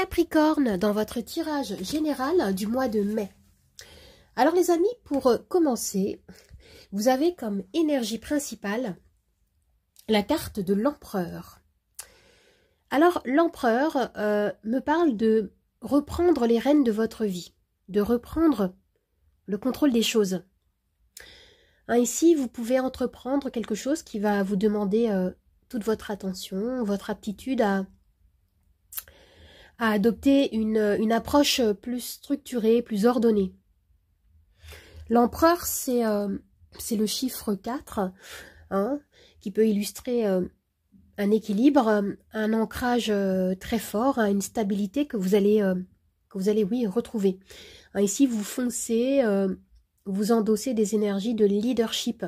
Capricorne dans votre tirage général du mois de mai. Alors les amis, pour commencer, vous avez comme énergie principale la carte de l'empereur. Alors l'empereur me parle de reprendre les rênes de votre vie, de reprendre le contrôle des choses. Ici, vous pouvez entreprendre quelque chose qui va vous demander toute votre attention, votre aptitude à adopter une approche plus structurée, plus ordonnée. L'empereur, c'est le chiffre 4, hein, qui peut illustrer un équilibre, un ancrage très fort, une stabilité que vous allez oui, retrouver. Ici, vous foncez, vous endossez des énergies de leadership.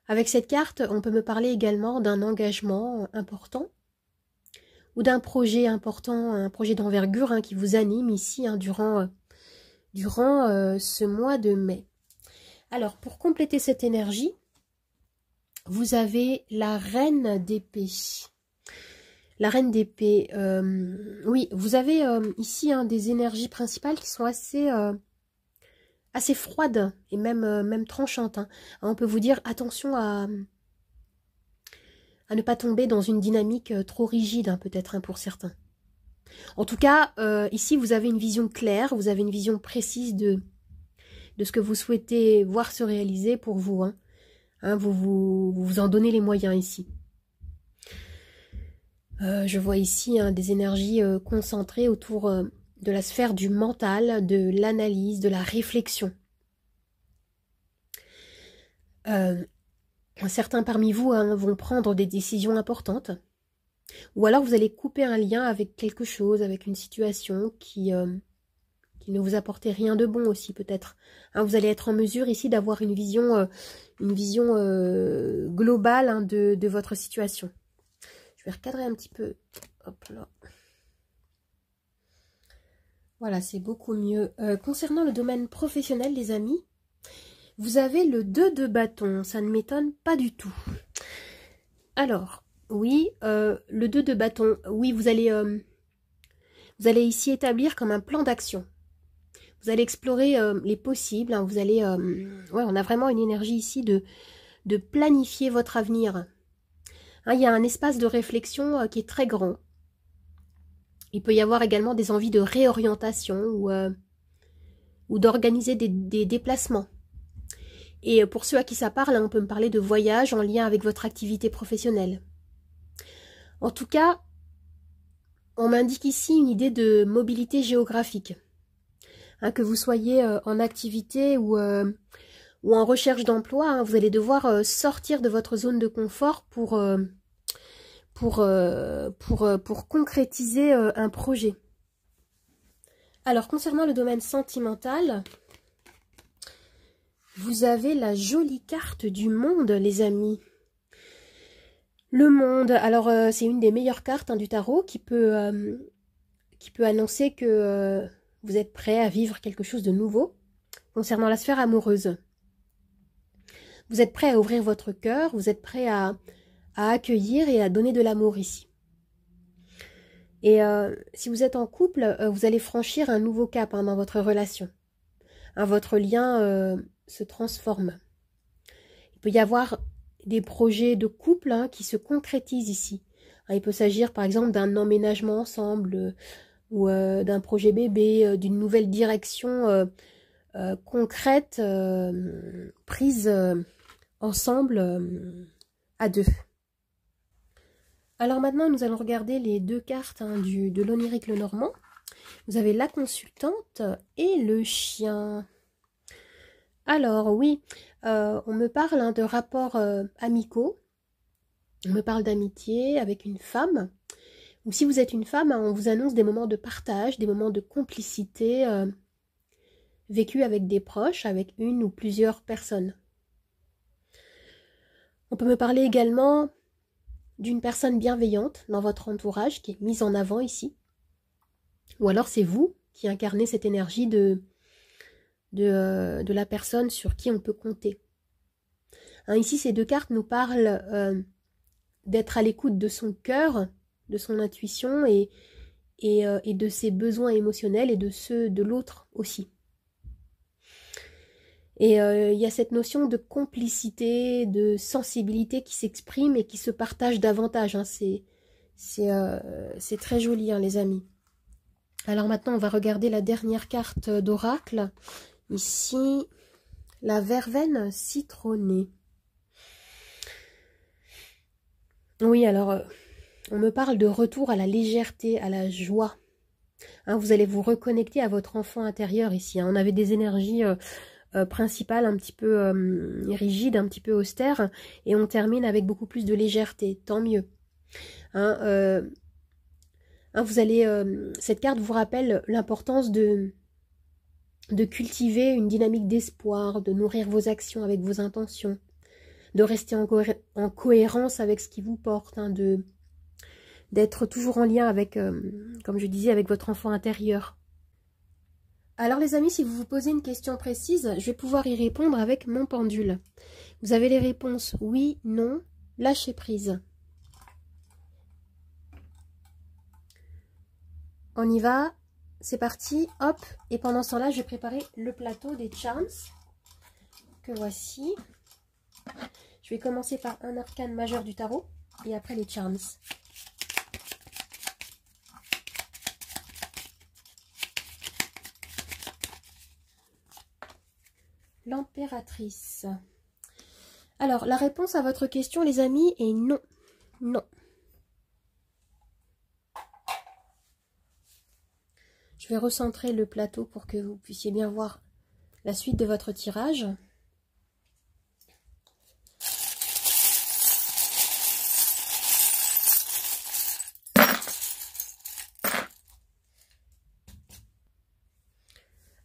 Avec cette carte, on peut me parler également d'un engagement important ou d'un projet important, un projet d'envergure qui vous anime ici durant ce mois de mai. Alors, pour compléter cette énergie, vous avez la reine d'épée. La reine d'épée, oui, vous avez ici des énergies principales qui sont assez froides et même tranchantes. On peut vous dire attention à ne pas tomber dans une dynamique trop rigide, peut-être pour certains. En tout cas, ici, vous avez une vision claire, vous avez une vision précise de ce que vous souhaitez voir se réaliser pour vous. Vous vous en donnez les moyens ici. Je vois ici des énergies concentrées autour de la sphère du mental, de l'analyse, de la réflexion. Certains parmi vous vont prendre des décisions importantes. Ou alors vous allez couper un lien avec quelque chose, avec une situation qui ne vous apportait rien de bon aussi peut-être. Vous allez être en mesure ici d'avoir une vision globale de votre situation. Je vais recadrer un petit peu. Hop là. Voilà, c'est beaucoup mieux. Concernant le domaine professionnel, les amis, vous avez le 2 de bâton. Ça ne m'étonne pas du tout. Alors, oui, le 2 de bâton. Oui, vous allez ici établir comme un plan d'action. Vous allez explorer les possibles. Vous allez, ouais, on a vraiment une énergie ici de planifier votre avenir. Il y a un espace de réflexion qui est très grand. Il peut y avoir également des envies de réorientation ou d'organiser des déplacements. Et pour ceux à qui ça parle, on peut me parler de voyage en lien avec votre activité professionnelle. En tout cas, on m'indique ici une idée de mobilité géographique. Que vous soyez en activité ou en recherche d'emploi, vous allez devoir sortir de votre zone de confort pour concrétiser un projet. Alors, concernant le domaine sentimental, vous avez la jolie carte du monde, les amis. Le monde, alors c'est une des meilleures cartes du tarot qui peut annoncer que vous êtes prêt à vivre quelque chose de nouveau concernant la sphère amoureuse. Vous êtes prêt à ouvrir votre cœur, vous êtes prêt à accueillir et à donner de l'amour ici. Et si vous êtes en couple, vous allez franchir un nouveau cap dans votre relation. Votre lien se transforme. Il peut y avoir des projets de couple qui se concrétisent ici. Il peut s'agir par exemple d'un emménagement ensemble ou d'un projet bébé, d'une nouvelle direction concrète prise ensemble à deux. Alors maintenant, nous allons regarder les deux cartes de l'Onirique Lenormand. Vous avez la consultante et le chien. Alors oui, on me parle de rapports amicaux. On me parle d'amitié avec une femme. Ou si vous êtes une femme, on vous annonce des moments de partage, des moments de complicité vécus avec des proches, avec une ou plusieurs personnes. On peut me parler également d'une personne bienveillante dans votre entourage qui est mise en avant ici. Ou alors c'est vous qui incarnez cette énergie de la personne sur qui on peut compter. Ici, ces deux cartes nous parlent d'être à l'écoute de son cœur, de son intuition et de ses besoins émotionnels et de ceux de l'autre aussi. Et il y a cette notion de complicité, de sensibilité qui s'exprime et qui se partage davantage. Hein. C'est très joli, hein, les amis. Alors maintenant, on va regarder la dernière carte d'oracle. Ici, la verveine citronnée. Oui, alors, on me parle de retour à la légèreté, à la joie. Hein, vous allez vous reconnecter à votre enfant intérieur ici. Hein. On avait des énergies principales un petit peu rigides, un petit peu austères. Et on termine avec beaucoup plus de légèreté. Tant mieux. Hein, vous allez, cette carte vous rappelle l'importance de cultiver une dynamique d'espoir, de nourrir vos actions avec vos intentions, de rester en cohérence avec ce qui vous porte, hein, d'être toujours en lien avec, comme je disais, avec votre enfant intérieur. Alors les amis, si vous vous posez une question précise, je vais pouvoir y répondre avec mon pendule. Vous avez les réponses oui, non, lâcher prise. On y va, c'est parti, hop. Et pendant ce temps-là, je vais préparer le plateau des charms que voici. Je vais commencer par un arcane majeur du tarot et après les charms. L'impératrice. Alors, la réponse à votre question, les amis, est non. Non. Je vais recentrer le plateau pour que vous puissiez bien voir la suite de votre tirage.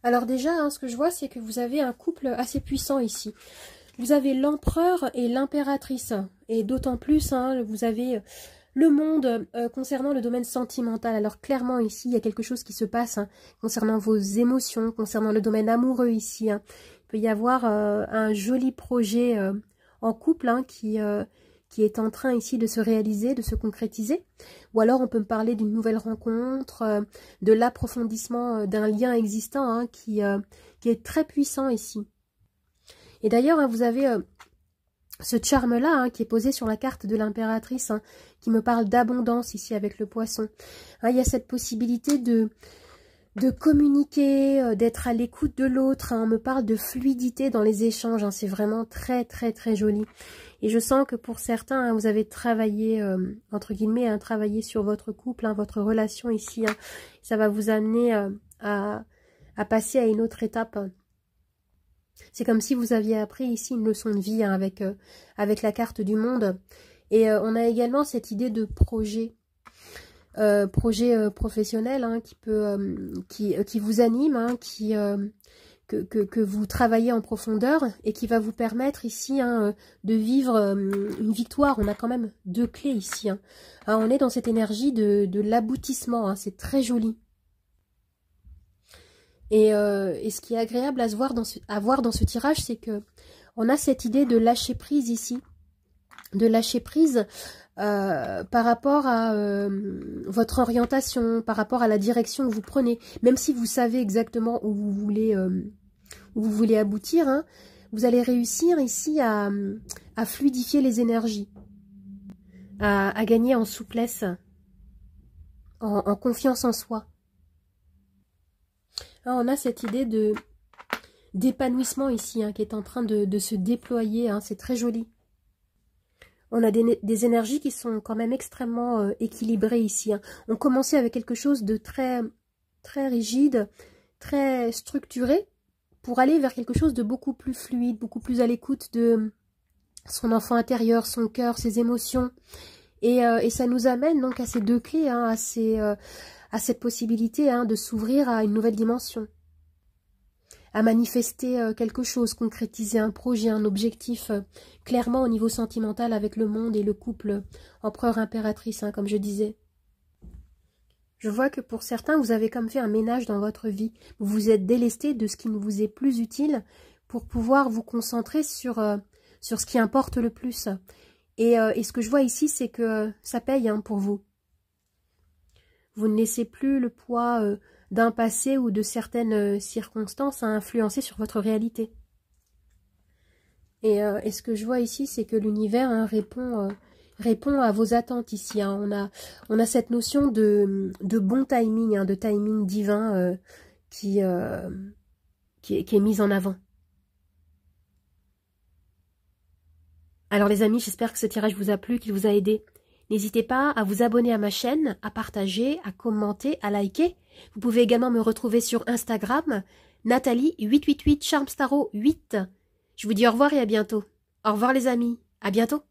Alors déjà, hein, ce que je vois, c'est que vous avez un couple assez puissant ici. Vous avez l'empereur et l'impératrice. Et d'autant plus, hein, vous avez le monde concernant le domaine sentimental. Alors clairement ici, il y a quelque chose qui se passe hein, concernant vos émotions, concernant le domaine amoureux ici. Hein. Il peut y avoir un joli projet en couple hein, qui est en train ici de se réaliser, de se concrétiser. Ou alors on peut me parler d'une nouvelle rencontre, de l'approfondissement d'un lien existant hein, qui est très puissant ici. Et d'ailleurs, hein, vous avez ce charme-là hein, qui est posé sur la carte de l'impératrice, hein, qui me parle d'abondance ici avec le poisson. Hein, il y a cette possibilité de communiquer, d'être à l'écoute de l'autre. Hein, on me parle de fluidité dans les échanges. Hein, c'est vraiment très, très, très joli. Et je sens que pour certains, hein, vous avez travaillé, entre guillemets, hein, travaillé sur votre couple, hein, votre relation ici. Hein, ça va vous amener à passer à une autre étape. C'est comme si vous aviez appris ici une leçon de vie hein, avec la carte du monde. Et on a également cette idée de projet. Projet professionnel hein, qui vous anime, hein, que vous travaillez en profondeur et qui va vous permettre ici hein, de vivre une victoire. On a quand même deux clés ici. Hein. Hein, on est dans cette énergie de l'aboutissement, hein, c'est très joli. Et ce qui est agréable à voir dans ce tirage, c'est que on a cette idée de lâcher prise ici, de lâcher prise par rapport à votre orientation, par rapport à la direction que vous prenez. Même si vous savez exactement où vous voulez aboutir, hein, vous allez réussir ici à fluidifier les énergies, à gagner en souplesse, en confiance en soi. Alors, on a cette idée d'épanouissement ici hein, qui est en train de se déployer, hein, c'est très joli. On a des énergies qui sont quand même extrêmement équilibrées ici. Hein. On commençait avec quelque chose de très, très rigide, très structuré, pour aller vers quelque chose de beaucoup plus fluide, beaucoup plus à l'écoute de son enfant intérieur, son cœur, ses émotions. Et ça nous amène donc à ces deux clés, hein, à cette possibilité hein, de s'ouvrir à une nouvelle dimension, à manifester quelque chose, concrétiser un projet, un objectif, clairement au niveau sentimental avec le monde et le couple empereur-impératrice, hein, comme je disais. Je vois que pour certains, vous avez comme fait un ménage dans votre vie. Vous vous êtes délesté de ce qui ne vous est plus utile pour pouvoir vous concentrer sur ce qui importe le plus. Et ce que je vois ici, c'est que ça paye hein, pour vous. Vous ne laissez plus le poids d'un passé ou de certaines circonstances à influencer sur votre réalité. Et ce que je vois ici, c'est que l'univers répond à vos attentes ici. Hein. On a cette notion de bon timing, hein, de timing divin qui est mise en avant. Alors les amis, j'espère que ce tirage vous a plu, qu'il vous a aidé. N'hésitez pas à vous abonner à ma chaîne, à partager, à commenter, à liker. Vous pouvez également me retrouver sur Instagram, Nathalie888 Charmstaro 8. Je vous dis au revoir et à bientôt. Au revoir les amis, à bientôt.